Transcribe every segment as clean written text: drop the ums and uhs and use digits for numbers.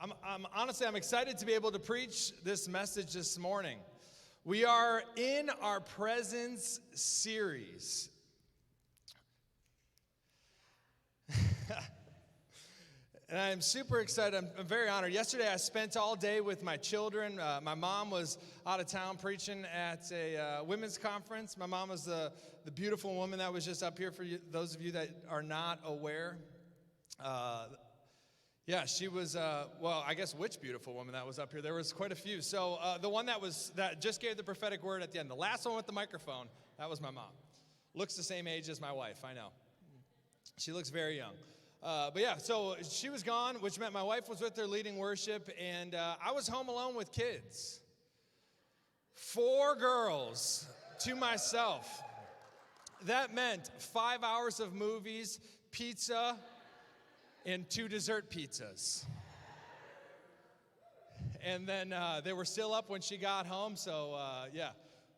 I'm excited to be able to preach this message this morning. We are in our Presence series. And I'm super excited. I'm very honored. Yesterday, I spent all day with my children. My mom was out of town preaching at a women's conference. My mom was the beautiful woman that was just up here for you, those of you that are not aware. Yeah, she was, I guess which beautiful woman that was up here? There was quite a few. So the one that just gave the prophetic word at the end, the last one with the microphone, that was my mom. Looks the same age as my wife, I know. She looks very young. So she was gone, which meant my wife was with her leading worship, and I was home alone with kids. 4 girls to myself. That meant 5 hours of movies, pizza, and 2 dessert pizzas. And then they were still up when she got home, so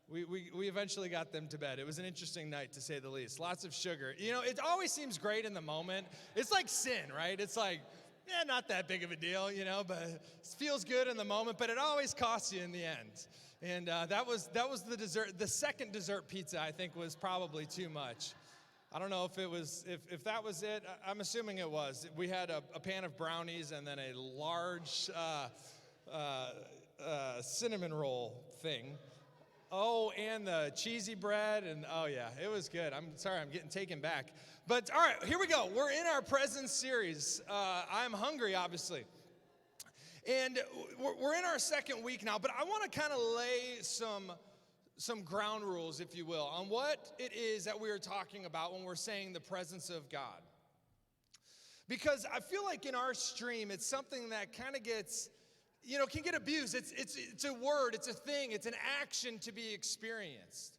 we eventually got them to bed. It was an interesting night, to say the least. Lots of sugar. You know, it always seems great in the moment. It's like sin, right? It's like, not that big of a deal, but it feels good in the moment, but it always costs you in the end. And that was the dessert. The second dessert pizza, I think, was probably too much. I don't know if it was, if that was it. I'm assuming it was. We had a pan of brownies and then a large cinnamon roll thing. Oh, and the cheesy bread, and oh yeah, it was good. I'm sorry, I'm getting taken back. But all right, here we go. We're in our Presence series. I'm hungry, obviously. And we're in our second week now, but I want to kind of lay some ground rules, if you will, on what it is that we are talking about when we're saying the presence of God. Because I feel like in our stream, it's something that kind of gets, can get abused. It's a word, it's a thing, it's an action to be experienced.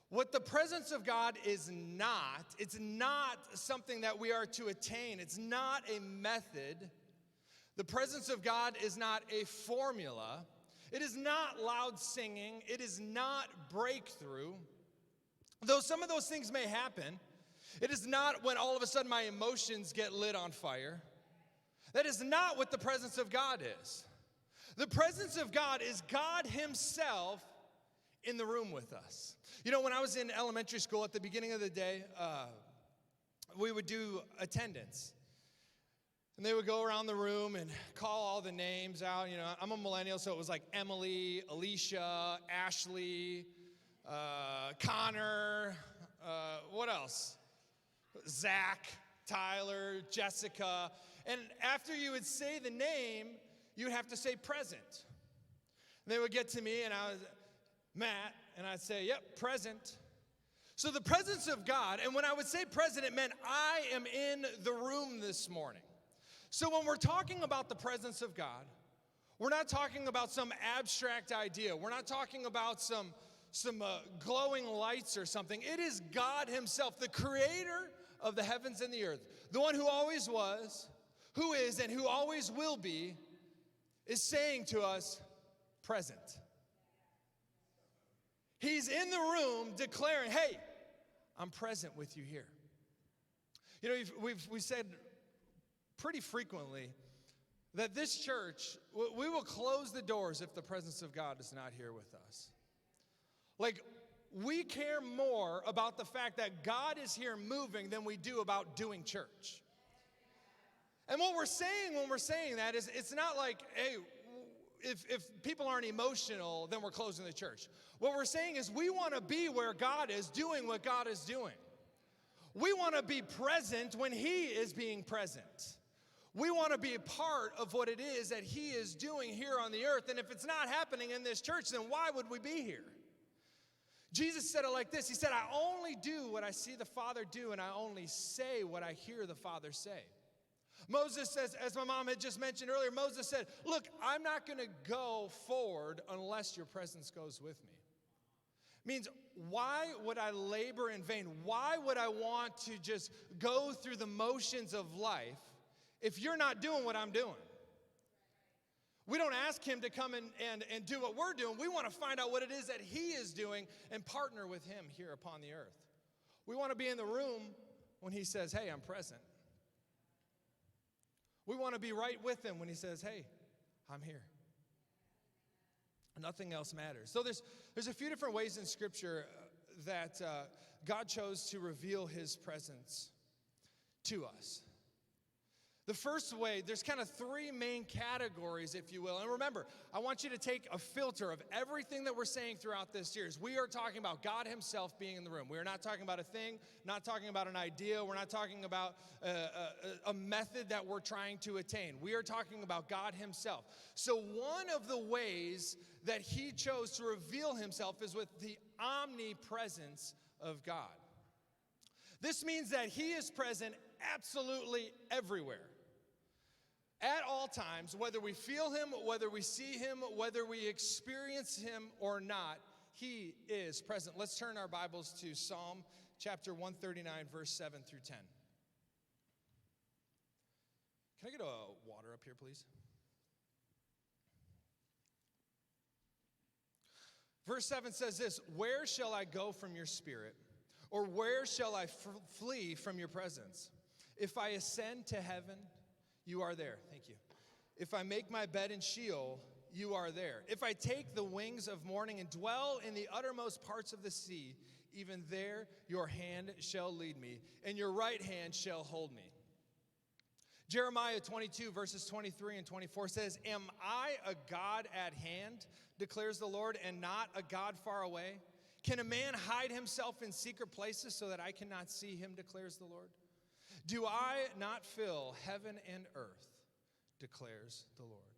What the presence of God is not, it's not something that we are to attain. It's not a method. The presence of God is not a formula. It is not loud singing. It is not breakthrough. Though some of those things may happen, it is not when all of a sudden my emotions get lit on fire. That is not what the presence of God is. The presence of God is God Himself in the room with us. When I was in elementary school at the beginning of the day, we would do attendance. And they would go around the room and call all the names out. I'm a millennial, so it was like Emily, Alicia, Ashley, Connor, what else? Zach, Tyler, Jessica. And after you would say the name, you would have to say present. And they would get to me, and I was, Matt, and I'd say, yep, present. So the presence of God, and when I would say present, it meant I am in the room this morning. So when we're talking about the presence of God, we're not talking about some abstract idea. We're not talking about some glowing lights or something. It is God Himself, the creator of the heavens and the earth, the one who always was, who is, and who always will be, is saying to us, present. He's in the room declaring, hey, I'm present with you here. We've said pretty frequently that this church, we will close the doors if the presence of God is not here with us. Like, we care more about the fact that God is here moving than we do about doing church. And what we're saying when we're saying that is, it's not like, hey, if people aren't emotional, then we're closing the church. What we're saying is we want to be where God is doing what God is doing. We want to be present when He is being present. We want to be a part of what it is that He is doing here on the earth. And if it's not happening in this church, then why would we be here? Jesus said it like this. He said, I only do what I see the Father do, and I only say what I hear the Father say. Moses says, as my mom had just mentioned earlier, Moses said, look, I'm not going to go forward unless your presence goes with me. Means, why would I labor in vain? Why would I want to just go through the motions of life if you're not doing what I'm doing? We don't ask Him to come and do what we're doing. We want to find out what it is that He is doing and partner with Him here upon the earth. We want to be in the room when He says, hey, I'm present. We want to be right with Him when He says, hey, I'm here. Nothing else matters. So there's a few different ways in Scripture that God chose to reveal his presence to us. The first way, there's kind of three main categories, if you will. And remember, I want you to take a filter of everything that we're saying throughout this series. We are talking about God himself being in the room. We are not talking about a thing, not talking about an idea. We're not talking about a method that we're trying to attain. We are talking about God himself. So one of the ways that he chose to reveal himself is with the omnipresence of God. This means that he is present absolutely everywhere. At all times, whether we feel him, whether we see him, whether we experience him or not, he is present. Let's turn our Bibles to Psalm chapter 139, verse 7 through 10. Can I get a water up here, please? Verse 7 says this, "Where shall I go from your spirit? Or where shall I flee from your presence? If I ascend to heaven, you are there." Thank you. "If I make my bed in Sheol, you are there. If I take the wings of morning and dwell in the uttermost parts of the sea, even there your hand shall lead me, and your right hand shall hold me." Jeremiah 22, verses 23 and 24 says, "Am I a God at hand, declares the Lord, and not a God far away? Can a man hide himself in secret places so that I cannot see him, declares the Lord? Do I not fill heaven and earth, declares the Lord."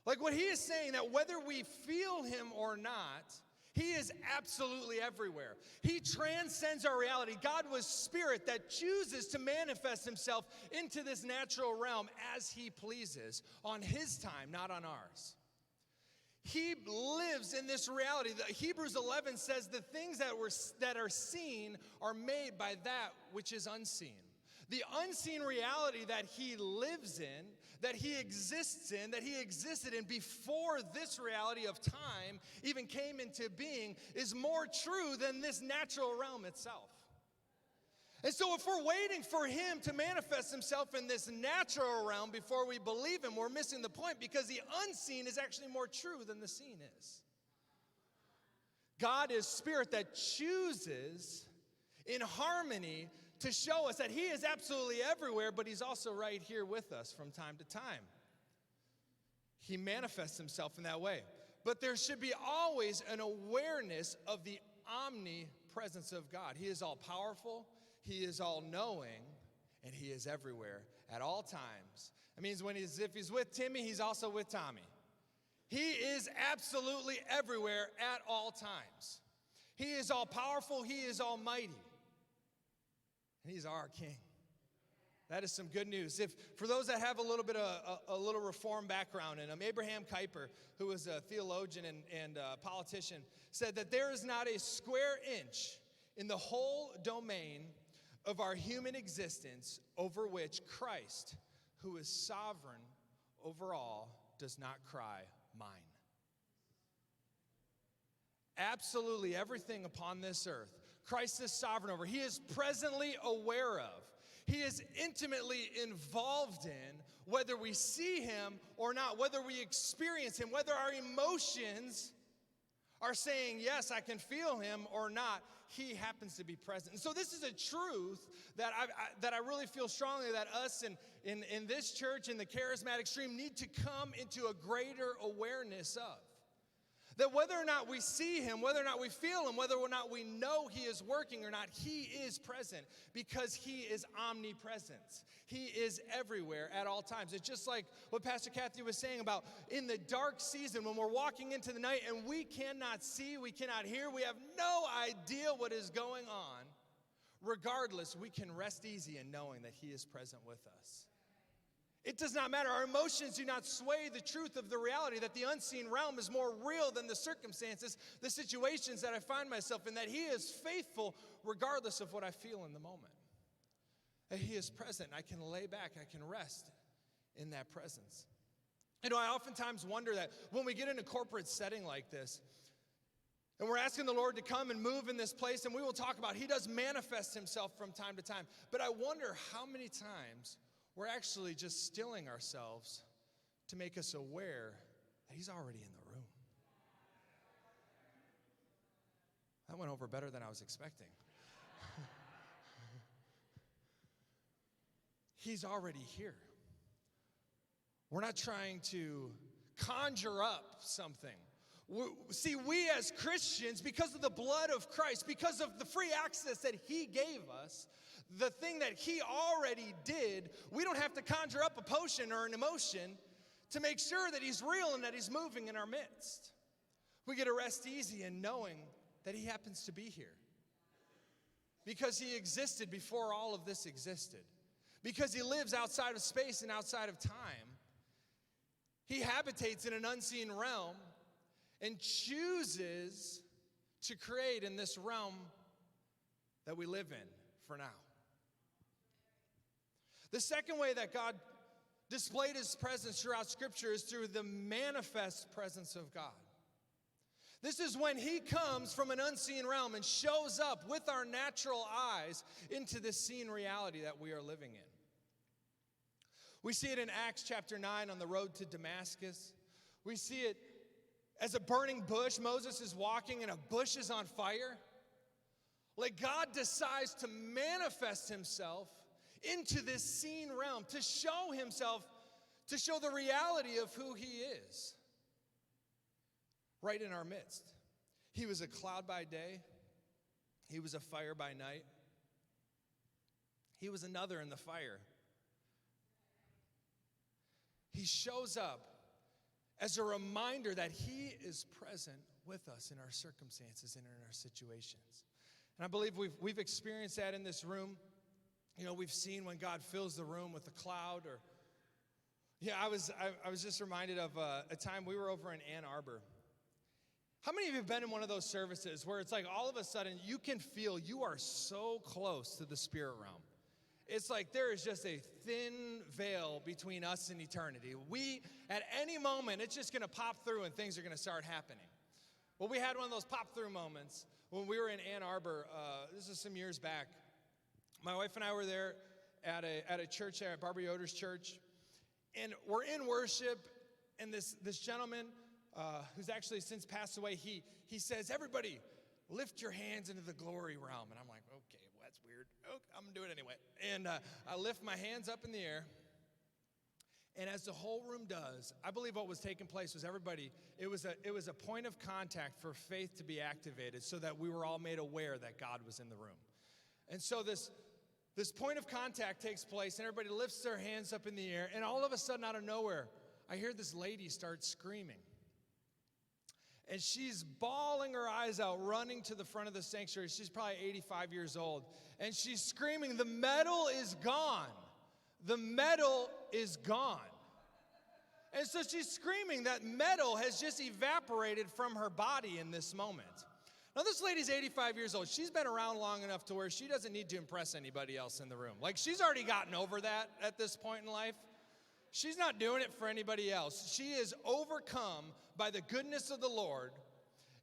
Like what he is saying, that whether we feel him or not, he is absolutely everywhere. He transcends our reality. God was spirit that chooses to manifest himself into this natural realm as he pleases, on his time, not on ours. He lives in this reality. Hebrews 11 says the things that are seen are made by that which is unseen. The unseen reality that he lives in, that he exists in, that he existed in before this reality of time even came into being, is more true than this natural realm itself. And so if we're waiting for him to manifest himself in this natural realm before we believe him, we're missing the point, because the unseen is actually more true than the seen is. God is spirit that chooses in harmony to show us that he is absolutely everywhere, but he's also right here with us from time to time. He manifests himself in that way. But there should be always an awareness of the omnipresence of God. He is all powerful. He is all-knowing, and he is everywhere at all times. That means if he's with Timmy, he's also with Tommy. He is absolutely everywhere at all times. He is all-powerful. He is almighty. And he's our King. That is some good news. For those that have a little Reformed background in them, Abraham Kuyper, who was a theologian and a politician, said that there is not a square inch in the whole domain of our human existence over which Christ, who is sovereign over all, does not cry, "Mine." Absolutely everything upon this earth, Christ is sovereign over. He is presently aware of. He is intimately involved in, whether we see him or not, whether we experience him, whether our emotions are saying, yes, I can feel him or not, he happens to be present. And so this is a truth that I really feel strongly that us in this church, in the charismatic stream, need to come into a greater awareness of. That whether or not we see him, whether or not we feel him, whether or not we know he is working or not, he is present because he is omnipresent. He is everywhere at all times. It's just like what Pastor Kathy was saying about in the dark season when we're walking into the night and we cannot see, we cannot hear, we have no idea what is going on. Regardless, we can rest easy in knowing that he is present with us. It does not matter. Our emotions do not sway the truth of the reality that the unseen realm is more real than the circumstances, the situations that I find myself in, that he is faithful regardless of what I feel in the moment. That he is present. I can lay back. I can rest in that presence. You know, I oftentimes wonder that when we get in a corporate setting like this, and we're asking the Lord to come and move in this place, and we will talk about he does manifest himself from time to time. But I wonder how many times we're actually just stilling ourselves to make us aware that he's already in the room. That went over better than I was expecting. He's already here. We're not trying to conjure up something. See, we as Christians, because of the blood of Christ, because of the free access that he gave us, the thing that he already did, we don't have to conjure up a potion or an emotion to make sure that he's real and that he's moving in our midst. We get to rest easy in knowing that he happens to be here. Because he existed before all of this existed. Because he lives outside of space and outside of time. He habitates in an unseen realm and chooses to create in this realm that we live in for now. The second way that God displayed his presence throughout Scripture is through the manifest presence of God. This is when he comes from an unseen realm and shows up with our natural eyes into this seen reality that we are living in. We see it in Acts chapter 9 on the road to Damascus. We see it as a burning bush. Moses is walking and a bush is on fire. Like God decides to manifest himself into this seen realm, to show himself, to show the reality of who he is. Right in our midst. He was a cloud by day. He was a fire by night. He was another in the fire. He shows up as a reminder that he is present with us in our circumstances and in our situations. And I believe we've experienced that in this room. You know, we've seen when God fills the room with a cloud. Or yeah, I was just reminded of a time we were over in Ann Arbor. How many of you have been in one of those services where it's like all of a sudden you can feel you are so close to the spirit realm? It's like there is just a thin veil between us and eternity. We, at any moment, it's just going to pop through and things are going to start happening. Well, we had one of those pop-through moments when we were in Ann Arbor. This is some years back. My wife and I were there at a church there, at Barbara Yoder's church. And we're in worship, and this gentleman, who's actually since passed away, he says, everybody, lift your hands into the glory realm. And I'm like, okay, well, that's weird. Okay, I'm going to do it anyway. And I lift my hands up in the air. And as the whole room does, I believe what was taking place was everybody, it was a point of contact for faith to be activated so that we were all made aware that God was in the room. And so this point of contact takes place, and everybody lifts their hands up in the air. And all of a sudden, out of nowhere, I hear this lady start screaming. And she's bawling her eyes out, running to the front of the sanctuary. She's probably 85 years old. And she's screaming, the metal is gone. The metal is gone. And so she's screaming that metal has just evaporated from her body in this moment. Now, this lady's 85 years old. She's been around long enough to where she doesn't need to impress anybody else in the room. Like, she's already gotten over that at this point in life. She's not doing it for anybody else. She is overcome by the goodness of the Lord,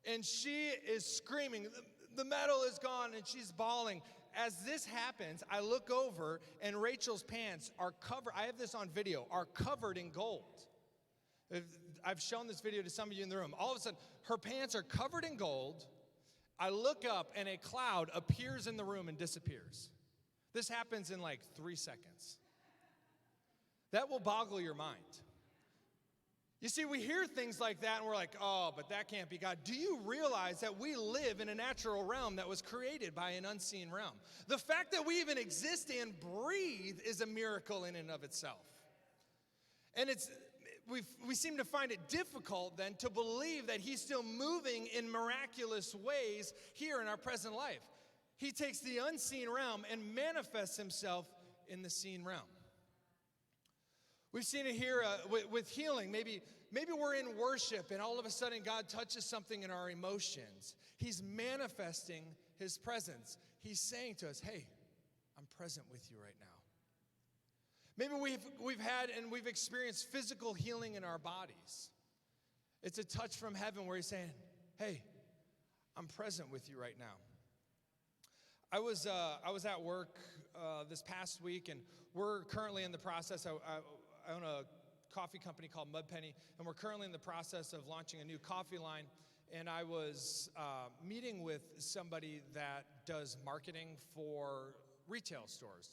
and she is screaming, the metal is gone, and she's bawling. As this happens, I look over, and Rachel's pants are covered, I have this on video, are covered in gold. I've shown this video to some of you in the room. All of a sudden, her pants are covered in gold. I look up, and a cloud appears in the room and disappears. This happens in like 3 seconds. That will boggle your mind. You see, we hear things like that, and we're like, oh, but that can't be God. Do you realize that we live in a natural realm that was created by an unseen realm? The fact that we even exist and breathe is a miracle in and of itself. And we seem to find it difficult then to believe that he's still moving in miraculous ways here in our present life. He takes the unseen realm and manifests himself in the seen realm. We've seen it here with healing. Maybe we're in worship and all of a sudden God touches something in our emotions. He's manifesting his presence. He's saying to us, hey, I'm present with you right now. Maybe we've had and we've experienced physical healing in our bodies. It's a touch from heaven where he's saying, hey, I'm present with you right now. I was at work this past week, and we're currently in the process. I own a coffee company called Mudpenny, and we're currently in the process of launching a new coffee line. And I was meeting with somebody that does marketing for retail stores.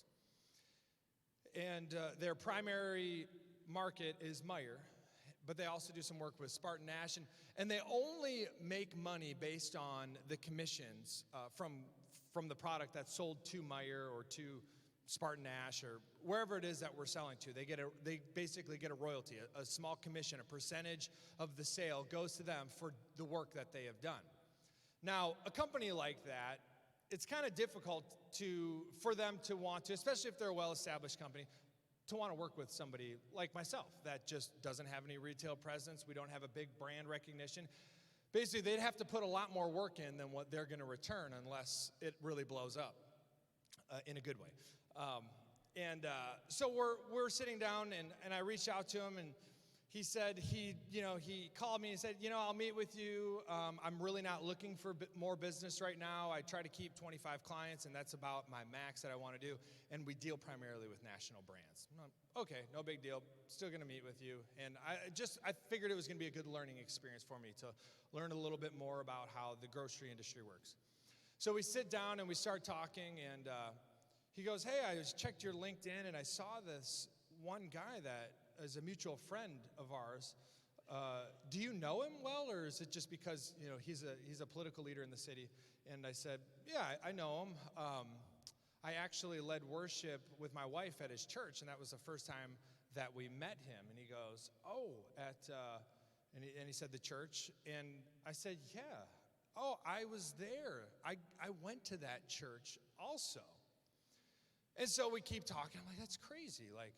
And their primary market is Meijer, but they also do some work with Spartan Nash. And they only make money based on the commissions from the product that's sold to Meijer or to Spartan Nash or wherever it is that we're selling to. They basically get a royalty, a small commission, a percentage of the sale goes to them for the work that they have done. Now, a company like that, it's kind of difficult for them to want to, especially if they're a well-established company, to want to work with somebody like myself that just doesn't have any retail presence. We don't have a big brand recognition. Basically, they'd have to put a lot more work in than what they're going to return unless it really blows up in a good way. So we're sitting down, and I reached out to him, and he said he called me and said, I'll meet with you. I'm really not looking for more business right now. I try to keep 25 clients, and that's about my max that I want to do. And we deal primarily with national brands. Okay, no big deal. Still going to meet with you. And I figured it was going to be a good learning experience for me to learn a little bit more about how the grocery industry works. So we sit down and we start talking, and he goes, hey, I just checked your LinkedIn, and I saw this one guy that is a mutual friend of ours. Do you know him well, or is it just because he's a political leader in the city? And I said, yeah, I know him. I actually led worship with my wife at his church, and that was the first time that we met him. And he goes, and he said the church, and I said, yeah. Oh, I was there. I went to that church also. And so we keep talking. I'm like, that's crazy. Like,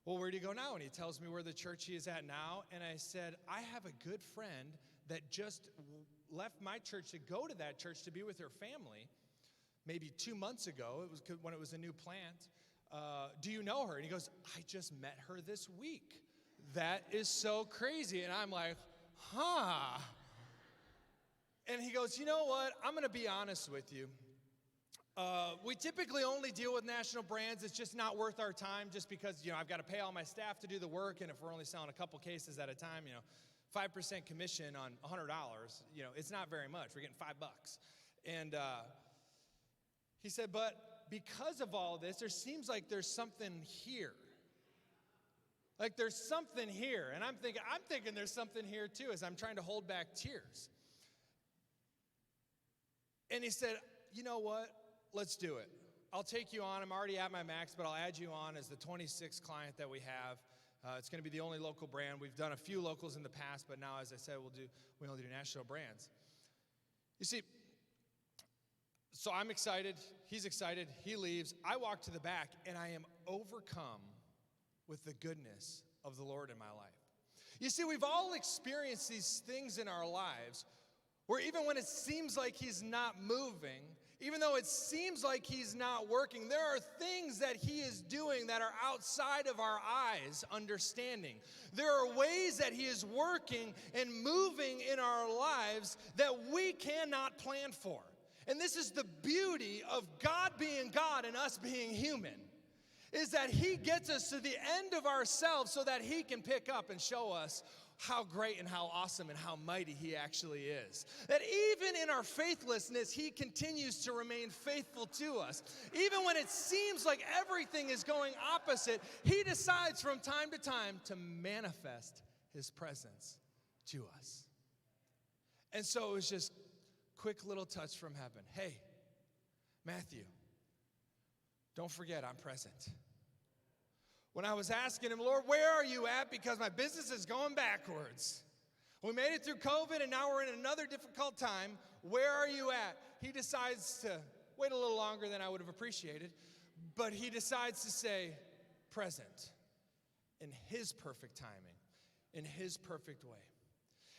well, where do you go now? And he tells me where the church he is at now. And I said, I have a good friend that just left my church to go to that church to be with her family maybe 2 months ago. It was when it was a new plant. Do you know her? And he goes, I just met her this week. That is so crazy. And I'm like, huh. And he goes, you know what? I'm going to be honest with you. We typically only deal with national brands. It's just not worth our time just because, I've got to pay all my staff to do the work. And if we're only selling a couple cases at a time, 5% commission on $100, it's not very much. We're getting $5. And he said, but because of all this, there seems like there's something here. Like there's something here. And I'm thinking there's something here too as I'm trying to hold back tears. And he said, you know what? Let's do it. I'll take you on. I'm already at my max, but I'll add you on as the 26th client that we have. It's going to be the only local brand. We've done a few locals in the past, but now, as I said, we only do national brands. You see, so I'm excited. He's excited. He leaves. I walk to the back, and I am overcome with the goodness of the Lord in my life. You see, we've all experienced these things in our lives where even when it seems like he's not moving, even though it seems like he's not working, there are things that he is doing that are outside of our eyes' understanding. There are ways that he is working and moving in our lives that we cannot plan for. And this is the beauty of God being God and us being human, is that he gets us to the end of ourselves so that he can pick up and show us how great and how awesome and how mighty he actually is. That even in our faithlessness, he continues to remain faithful to us. Even when it seems like everything is going opposite, he decides from time to time to manifest his presence to us. And so it was just quick little touch from heaven. Hey, Matthew, don't forget I'm present. When I was asking him, Lord, where are you at? Because my business is going backwards. We made it through COVID, and now we're in another difficult time. Where are you at? He decides to wait a little longer than I would have appreciated, but he decides to say, present, in his perfect timing, in his perfect way.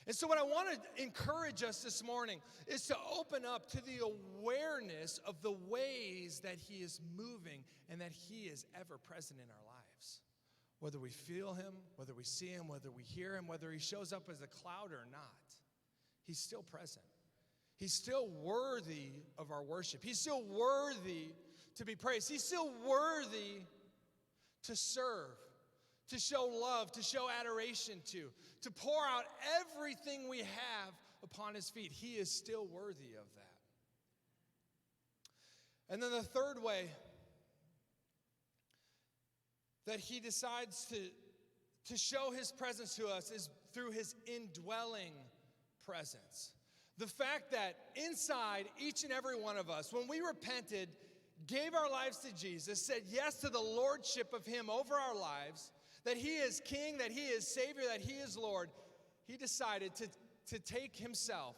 And so what I want to encourage us this morning is to open up to the awareness of the ways that he is moving and that he is ever present in our lives. Whether we feel him, whether we see him, whether we hear him, whether he shows up as a cloud or not, he's still present. He's still worthy of our worship. He's still worthy to be praised. He's still worthy to serve, to show love, to show adoration to pour out everything we have upon his feet. He is still worthy of that. And then the third way that he decides to show his presence to us is through his indwelling presence. The fact that inside each and every one of us, when we repented, gave our lives to Jesus, said yes to the lordship of him over our lives, that he is king, that he is savior, that he is Lord, he decided to take himself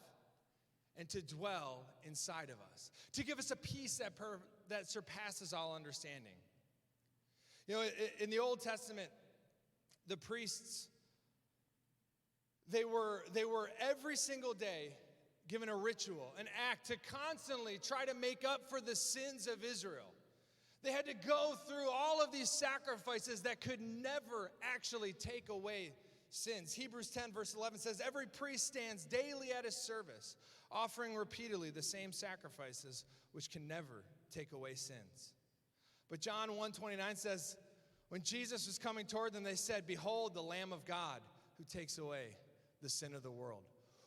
and to dwell inside of us, to give us a peace that surpasses all understanding. You know, in the Old Testament, the priests, they were every single day given a ritual, an act to constantly try to make up for the sins of Israel. They had to go through all of these sacrifices that could never actually take away sins. Hebrews 10 verse 11 says, every priest stands daily at his service, offering repeatedly the same sacrifices which can never take away sins. But John 1:29 says, when Jesus was coming toward them, they said, behold, the Lamb of God who takes away the sin of the world.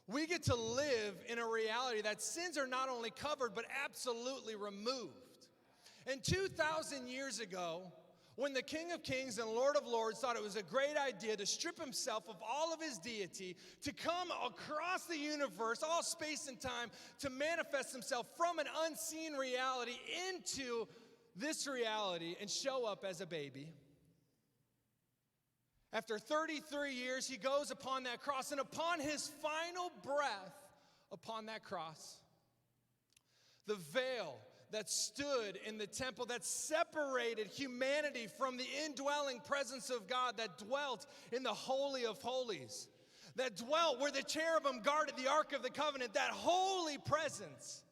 We get to live in a reality that sins are not only covered, but absolutely removed. And 2,000 years ago, when the King of Kings and Lord of Lords thought it was a great idea to strip himself of all of his deity, to come across the universe, all space and time, to manifest himself from an unseen reality into this reality and show up as a baby. After 33 years, he goes upon that cross, and upon his final breath upon that cross, the veil that stood in the temple that separated humanity from the indwelling presence of God, that dwelt in the Holy of Holies, that dwelt where the cherubim guarded the Ark of the Covenant, that holy presence,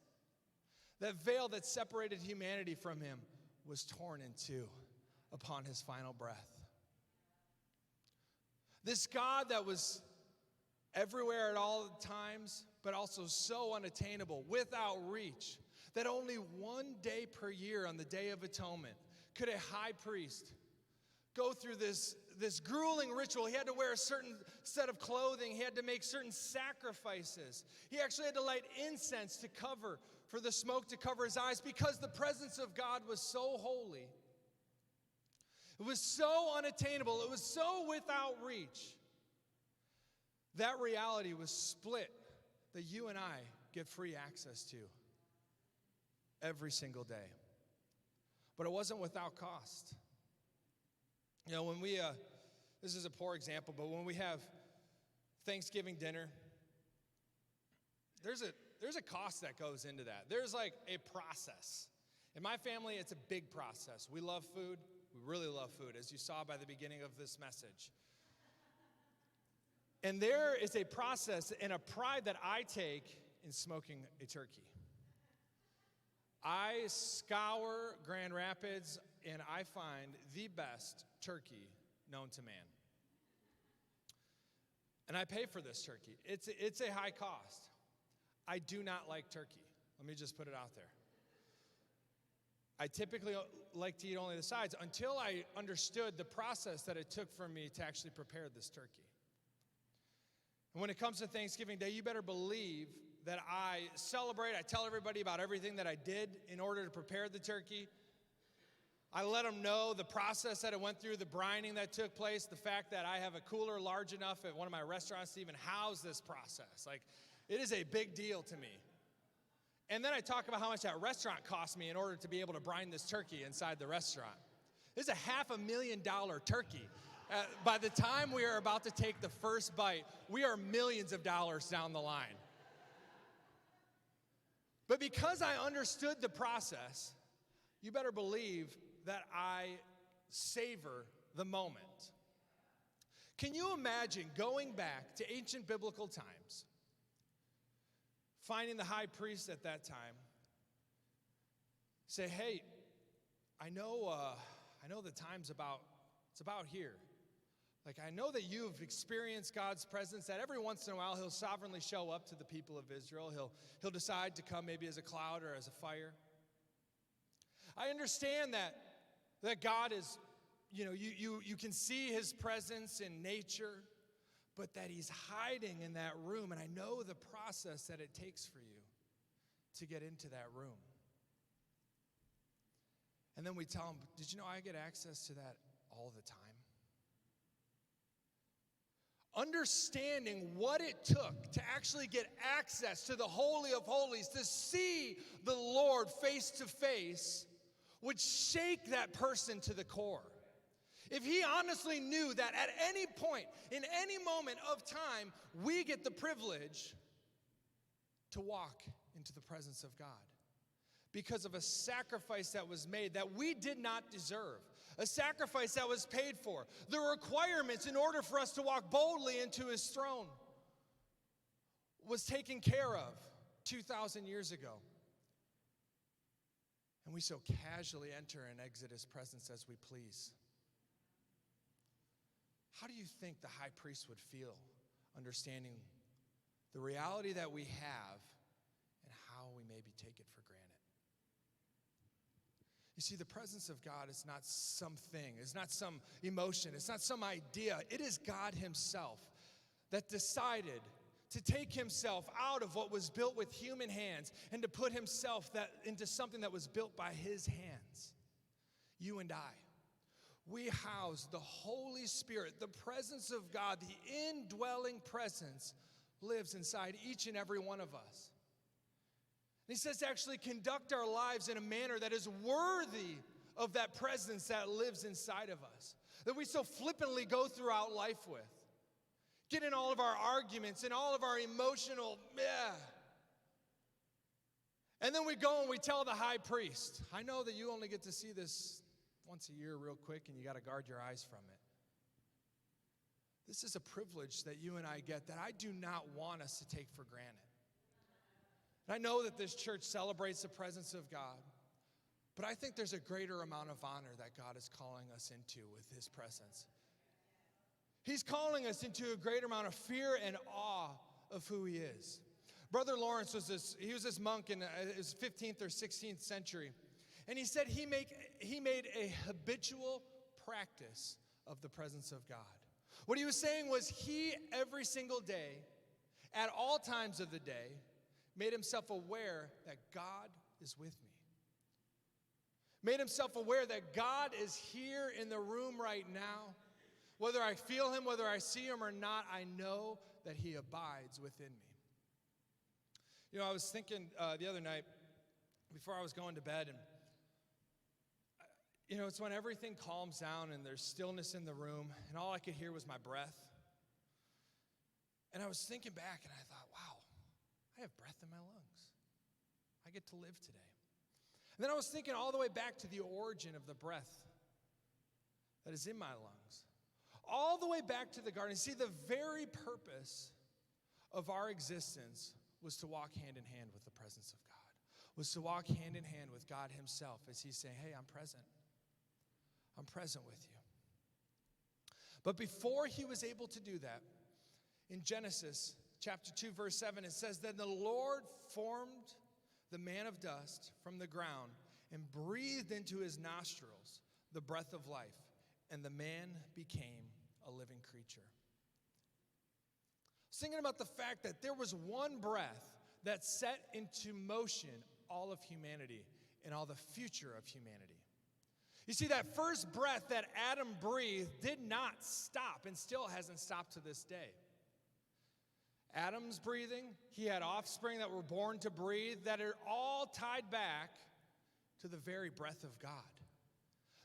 that veil that separated humanity from him was torn in two upon his final breath. This God that was everywhere at all times, but also so unattainable, without reach, that only one day per year on the Day of Atonement could a high priest go through this grueling ritual. He had to wear a certain set of clothing. He had to make certain sacrifices. He actually had to light incense for the smoke to cover his eyes, because the presence of God was so holy. It was so unattainable. It was so without reach. That reality was split that you and I get free access to every single day. But it wasn't without cost. You know, when this is a poor example, but when we have Thanksgiving dinner, there's a cost that goes into that. There's like a process. In my family, it's a big process. We love food. We really love food, as you saw by the beginning of this message. And there is a process and a pride that I take in smoking a turkey. I scour Grand Rapids, and I find the best turkey known to man. And I pay for this turkey. It's a high cost. I do not like turkey. Let me just put it out there. I typically like to eat only the sides until I understood the process that it took for me to actually prepare this turkey. And when it comes to Thanksgiving Day, you better believe that I celebrate. I tell everybody about everything that I did in order to prepare the turkey. I let them know the process that it went through, the brining that took place, the fact that I have a cooler large enough at one of my restaurants to even house this process. Like, it is a big deal to me. And then I talk about how much that restaurant cost me in order to be able to brine this turkey inside the restaurant. This is a $500,000 turkey. By the time we are about to take the first bite, we are millions of dollars down the line. But because I understood the process, you better believe that I savor the moment. Can you imagine going back to ancient biblical times, finding the high priest at that time, say, hey, I know the time's about here. Like, I know that you've experienced God's presence, that every once in a while he'll sovereignly show up to the people of Israel. He'll decide to come maybe as a cloud or as a fire. I understand that God is you can see his presence in nature, but that he's hiding in that room. And I know the process that it takes for you to get into that room. And then we tell him, did you know I get access to that all the time? Understanding what it took to actually get access to the Holy of Holies, to see the Lord face to face, would shake that person to the core. If he honestly knew that at any point, in any moment of time, we get the privilege to walk into the presence of God because of a sacrifice that was made that we did not deserve, a sacrifice that was paid for, the requirements in order for us to walk boldly into his throne was taken care of 2,000 years ago. And we so casually enter and exit his presence as we please. How do you think the high priest would feel understanding the reality that we have and how we maybe take it for granted? You see, the presence of God is not something, it's not some emotion, it's not some idea. It is God himself that decided to take himself out of what was built with human hands and to put himself into something that was built by his hands. You and I. We house the Holy Spirit, the presence of God, the indwelling presence lives inside each and every one of us. And he says to actually conduct our lives in a manner that is worthy of that presence that lives inside of us, that we so flippantly go throughout life with. Get in all of our arguments and all of our emotional, And then we go and we tell the high priest, I know that you only get to see this once a year real quick and you got to guard your eyes from it. This is a privilege that you and I get that I do not want us to take for granted. And I know that this church celebrates the presence of God, but I think there's a greater amount of honor that God is calling us into with his presence. He's calling us into a greater amount of fear and awe of who he is. Brother Lawrence was this monk in his 15th or 16th century. And he said he made a habitual practice of the presence of God. What he was saying was he, every single day, at all times of the day, made himself aware that God is with me. Made himself aware that God is here in the room right now. Whether I feel him, whether I see him or not, I know that he abides within me. You know, I was thinking the other night, before I was going to bed, and it's when everything calms down and there's stillness in the room, and all I could hear was my breath. And I was thinking back, and I thought, wow, I have breath in my lungs. I get to live today. And then I was thinking all the way back to the origin of the breath that is in my lungs. All the way back to the garden. See, the very purpose of our existence was to walk hand in hand with the presence of God, was to walk hand in hand with God himself as he's saying, hey, I'm present. I'm present with you. But before he was able to do that, in Genesis chapter 2, verse 7, it says, then the Lord formed the man of dust from the ground and breathed into his nostrils the breath of life, and the man became a living creature. I was thinking about the fact that there was one breath that set into motion all of humanity and all the future of humanity. You see, that first breath that Adam breathed did not stop and still hasn't stopped to this day. Adam's breathing, he had offspring that were born to breathe, that are all tied back to the very breath of God.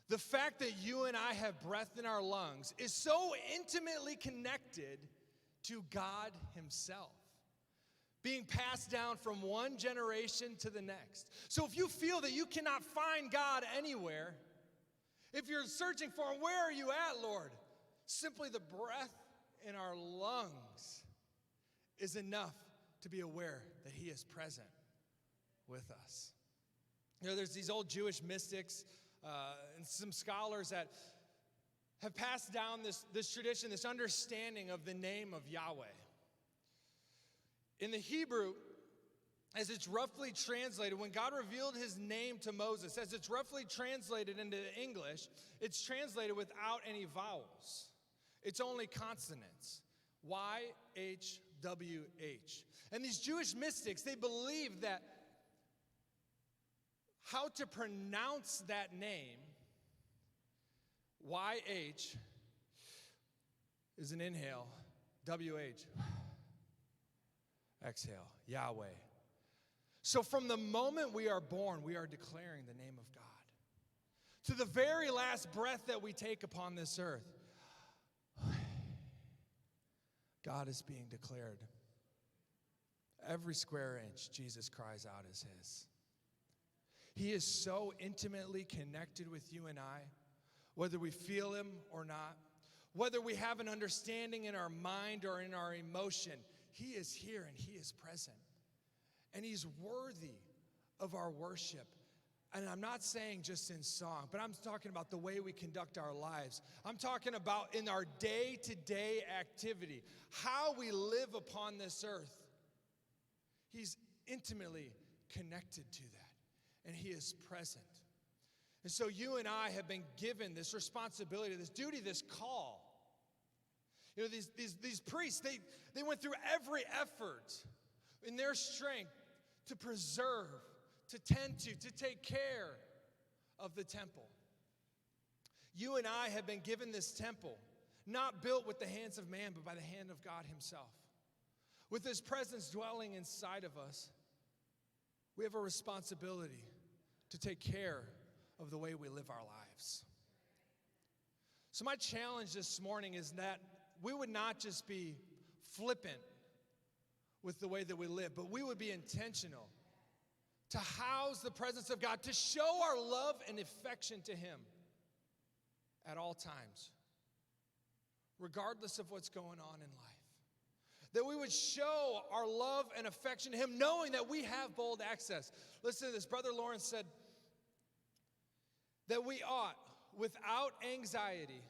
The fact that you and I have breath in our lungs is so intimately connected to God himself, being passed down from one generation to the next. So if you feel that you cannot find God anywhere, if you're searching for him, where are you at, Lord? Simply the breath in our lungs is enough to be aware that he is present with us. There's these old Jewish mystics and some scholars that have passed down this tradition, this understanding of the name of Yahweh. In the Hebrew, as it's roughly translated, when God revealed his name to Moses, as it's roughly translated into English, it's translated without any vowels. It's only consonants. YHWH. And these Jewish mystics, they believed that how to pronounce that name, YH, is an inhale, WH, exhale, Yahweh. So from the moment we are born, we are declaring the name of God. To the very last breath that we take upon this earth, God is being declared. Every square inch, Jesus cries out is his. He is so intimately connected with you and I, whether we feel him or not, whether we have an understanding in our mind or in our emotion, he is here and he is present. And he's worthy of our worship. And I'm not saying just in song, but I'm talking about the way we conduct our lives. I'm talking about in our day-to-day activity, how we live upon this earth. He's intimately connected to that, and he is present. And so you and I have been given this responsibility, this duty, this call. You know, these priests, they went through every effort in their strength to preserve, to tend to take care of the temple. You and I have been given this temple, not built with the hands of man, but by the hand of God himself. With his presence dwelling inside of us, we have a responsibility to take care of the way we live our lives. So my challenge this morning is that we would not just be flippant with the way that we live, but we would be intentional to house the presence of God, to show our love and affection to him at all times, regardless of what's going on in life. That we would show our love and affection to him, knowing that we have bold access. Listen to this. Brother Lawrence said that we ought, without anxiety,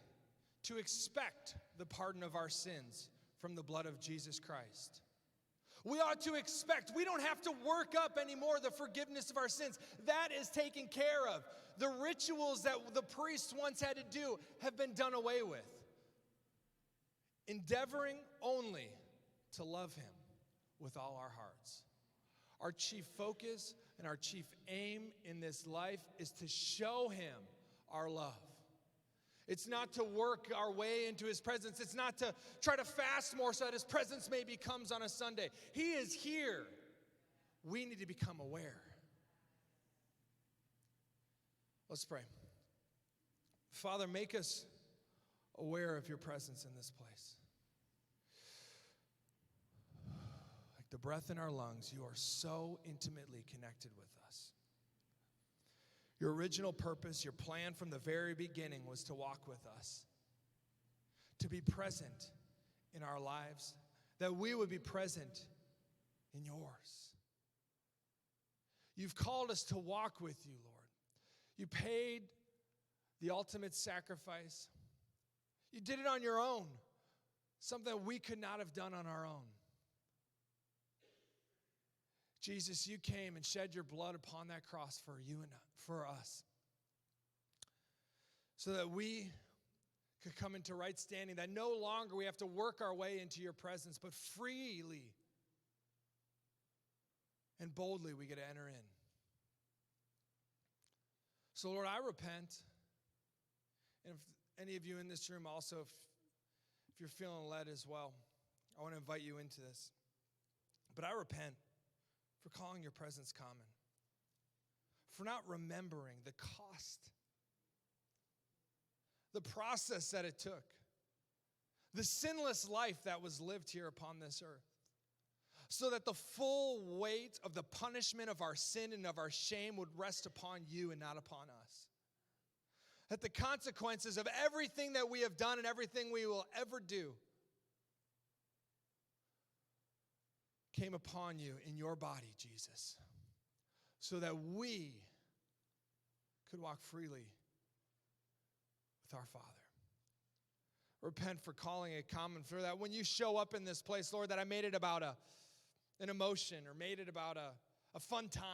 to expect the pardon of our sins from the blood of Jesus Christ. We ought to expect. We don't have to work up anymore the forgiveness of our sins. That is taken care of. The rituals that the priests once had to do have been done away with. Endeavoring only to love him with all our hearts. Our chief focus and our chief aim in this life is to show him our love. It's not to work our way into his presence. It's not to try to fast more so that his presence maybe comes on a Sunday. He is here. We need to become aware. Let's pray. Father, make us aware of your presence in this place. Like the breath in our lungs, you are so intimately connected with us. Your original purpose, your plan from the very beginning was to walk with us, to be present in our lives, that we would be present in yours. You've called us to walk with you, Lord. You paid the ultimate sacrifice. You did it on your own, something that we could not have done on our own. Jesus, you came and shed your blood upon that cross for you and for us, so that we could come into right standing, that no longer we have to work our way into your presence, but freely and boldly we get to enter in. So, Lord, I repent. And if any of you in this room also, if you're feeling led as well, I want to invite you into this. But I repent for calling your presence common, for not remembering the cost, the process that it took, the sinless life that was lived here upon this earth, so that the full weight of the punishment of our sin and of our shame would rest upon you and not upon us. That the consequences of everything that we have done and everything we will ever do came upon you in your body, Jesus, so that we could walk freely with our Father. Repent for calling it common, for that when you show up in this place, Lord, that I made it about an emotion or made it about a fun time.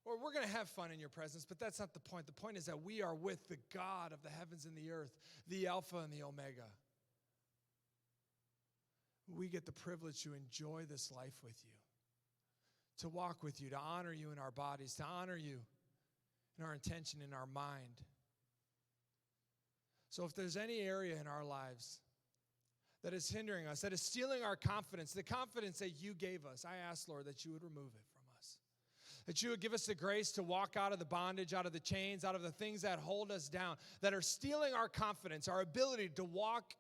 Or we're going to have fun in your presence, but that's not the point. The point is that we are with the God of the heavens and the earth, the Alpha and the Omega. We get the privilege to enjoy this life with you, to walk with you, to honor you in our bodies, to honor you in our intention, in our mind. So if there's any area in our lives that is hindering us, that is stealing our confidence, the confidence that you gave us, I ask, Lord, that you would remove it from us. That you would give us the grace to walk out of the bondage, out of the chains, out of the things that hold us down, that are stealing our confidence, our ability to walk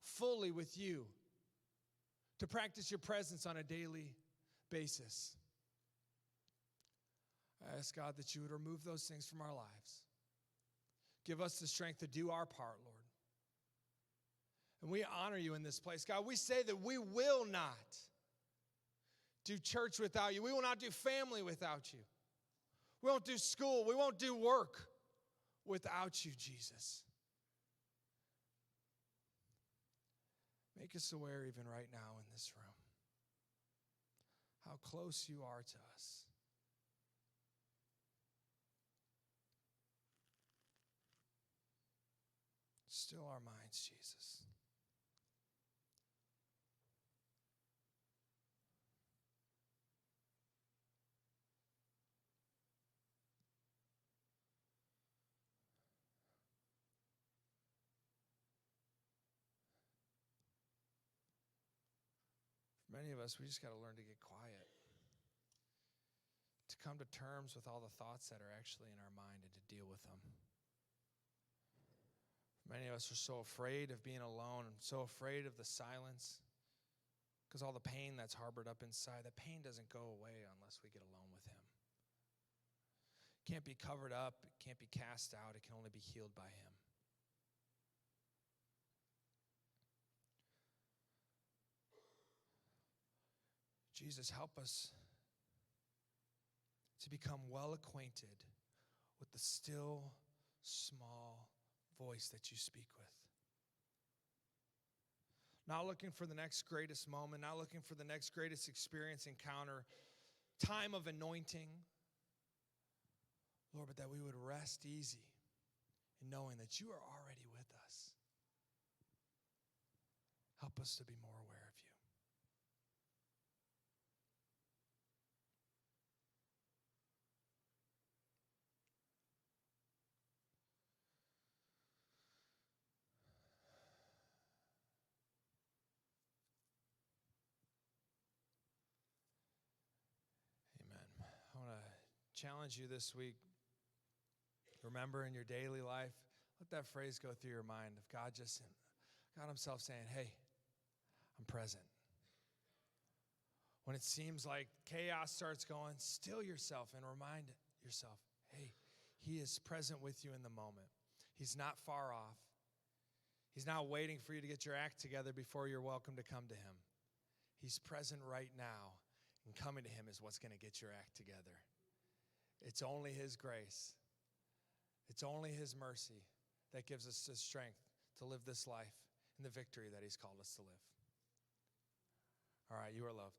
fully with you, to practice your presence on a daily basis. I ask, God, that you would remove those things from our lives. Give us the strength to do our part, Lord. And we honor you in this place. God, we say that we will not do church without you. We will not do family without you. We won't do school. We won't do work without you, Jesus. Make us aware even right now in this room how close you are to us. Still our minds, Jesus. For many of us, we just got to learn to get quiet, to come to terms with all the thoughts that are actually in our mind and to deal with them. Many of us are so afraid of being alone and so afraid of the silence because all the pain that's harbored up inside, that pain doesn't go away unless we get alone with him. It can't be covered up. It can't be cast out. It can only be healed by him. Jesus, help us to become well acquainted with the still, small voice that you speak with. Not looking for the next greatest moment, not looking for the next greatest experience, encounter, time of anointing, Lord, but that we would rest easy in knowing that you are already with us. Help us to be more aware of you. Challenge you this week. Remember in your daily life, let that phrase go through your mind of God himself saying, hey, I'm present. When it seems like chaos starts going, still yourself and remind yourself, hey, he is present with you in the moment. He's not far off. He's not waiting for you to get your act together before you're welcome to come to him. He's present right now, and coming to him is what's going to get your act together. It's only his grace. It's only his mercy that gives us the strength to live this life in the victory that he's called us to live. All right, you are loved.